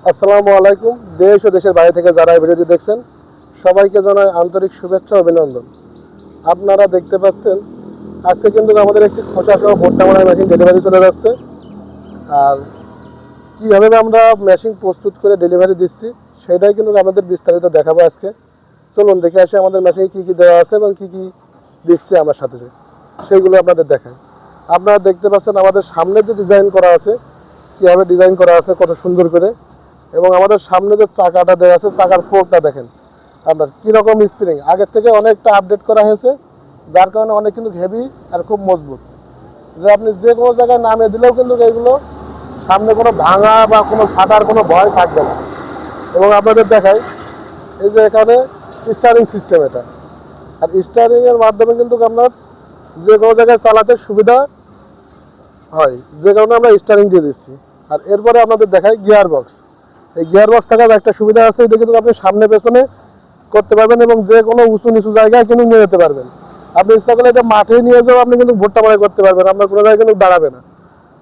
আসসালামু আলাইকুম। দেশ ও দেশের বাইরে থেকে যারা এই ভিডিওটি দেখছেন সবাইকে জানাই আন্তরিক শুভেচ্ছা ও অভিনন্দন। আপনারা দেখতে পাচ্ছেন আজকে কিন্তু আমাদের একটি খোসা সহ ভুট্টা মারাই মেশিন ডেলিভারি চলে যাচ্ছে। আর কীভাবে আমরা মেশিন প্রস্তুত করে ডেলিভারি দিচ্ছি সেটাই কিন্তু আমাদের বিস্তারিত দেখাবো আজকে। চলুন দেখে আসি আমাদের মেশিনে কী কী দেওয়া আছে এবং কী কী দিচ্ছি আমার সাথে সেইগুলো আপনাদের দেখায়। আপনারা দেখতে পাচ্ছেন আমাদের সামনে যে ডিজাইন করা আছে, কীভাবে ডিজাইন করা আছে কত সুন্দর করে, এবং আমাদের সামনে যে চাকাটা দেওয়া আছে চাকার ফোর্কটা দেখেন আপনার কীরকম স্প্রিং আগের থেকে অনেকটা আপডেট করা হয়েছে, যার কারণে অনেক কিন্তু হেভি আর খুব মজবুত, যে আপনি যে কোনো জায়গায় নামিয়ে দিলেও কিন্তু এইগুলো সামনে কোনো ভাঙা বা কোনো ফাটার কোনো ভয় থাকবে না। এবং আপনাদের দেখাই এই যে এখানে স্টারিং সিস্টেম, এটা আর স্টারিংয়ের মাধ্যমে কিন্তু আপনার যে কোনো জায়গায় চালাতে সুবিধা হয়, যে কারণে আমরা স্টারিং দিয়ে দিচ্ছি। আর এরপরে আপনাদের দেখাই গিয়ার বক্স। এই গিয়ার বক্স থাকার একটা সুবিধা আছে, এটা কিন্তু আপনি সামনে পেছনে করতে পারবেন এবং যে কোনো উঁচু নিচু জায়গায় কিন্তু নিয়ে যেতে পারবেন। আপনি ইচ্ছা করলে এটা মাঠে নিয়ে যাও, আপনি কিন্তু ভুট্টা মারাই করতে পারবেন, আপনার কোনো জায়গায় কিন্তু দাঁড়াবে না।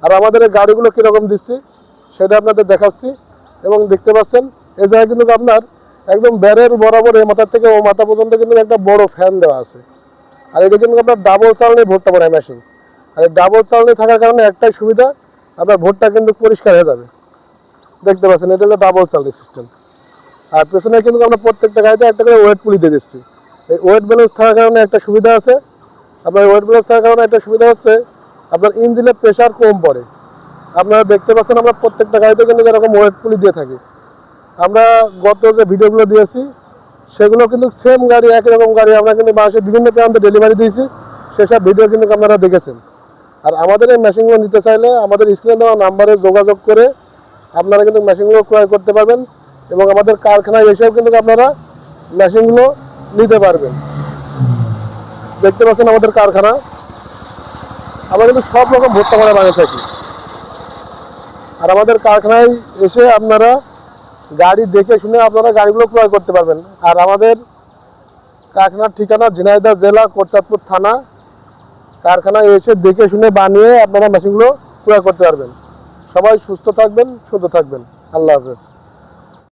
আর আমাদের এই গাড়িগুলো কীরকম দিচ্ছি সেটা আপনাদের দেখাচ্ছি। এবং দেখতে পাচ্ছেন এই জায়গায় কিন্তু আপনার একদম ব্যারের বরাবর এই মাথার থেকে ও মাথা পর্যন্ত কিন্তু একটা বড় ফ্যান দেওয়া আছে। আর এটা কিন্তু আপনার ডাবল চালনি ভুট্টা মারাই মেশিন। আর এই ডাবল চালনি থাকার কারণে একটাই সুবিধা, আপনার ভুট্টা কিন্তু পরিষ্কার হয়ে যাবে। দেখতে পাচ্ছেন এটা হলো ডাবল চালনি সিস্টেম। আর পেছনে কিন্তু আমরা প্রত্যেকটা গাড়িতে একটা করে ওয়েট পুলি দিয়ে দিচ্ছি। এই ওয়েট ব্যালেন্স থাকার কারণে একটা সুবিধা আছে, আপনার ওয়েট ব্যালেন্স থাকার কারণে একটা সুবিধা হচ্ছে আপনার ইঞ্জিনের প্রেশার কম পড়ে। আপনারা দেখতে পাচ্ছেন আমরা প্রত্যেকটা গাড়িতে কিন্তু এরকম ওয়েট পুলি দিয়ে থাকি। আমরা গত যে ভিডিওগুলো দিয়েছি সেগুলো কিন্তু সেম গাড়ি, একই রকম গাড়ি আমরা কিন্তু বাংলাদেশের বিভিন্ন প্রান্তে ডেলিভারি দিয়েছি, সেসব ভিডিও কিন্তু আপনারা দেখেছেন। আর আমাদের এই মেশিনগুলো নিতে চাইলে আমাদের স্ক্রিনে দেওয়া নাম্বারে যোগাযোগ করে আপনারা কিন্তু মেশিনগুলো ক্রয় করতে পারবেন এবং আমাদের কারখানায় এসেও কিন্তু আপনারা মেশিনগুলো নিতে পারবেন। দেখতে পাচ্ছেন আমাদের কারখানা, আমরা কিন্তু সব রকম ভুট্টা মারা বানিয়ে থাকি। আর আমাদের কারখানায় এসে আপনারা গাড়ি দেখে শুনে আপনারা গাড়িগুলো ক্রয় করতে পারবেন। আর আমাদের কারখানার ঠিকানা ঝিনাইদহ জেলা কোটচাঁদপুর থানা। কারখানায় এসে দেখে শুনে বানিয়ে আপনারা মেশিনগুলো ক্রয় করতে পারবেন। সবাই সুস্থ থাকবেন, সুস্থ থাকবেন। আল্লাহ হাফেজ।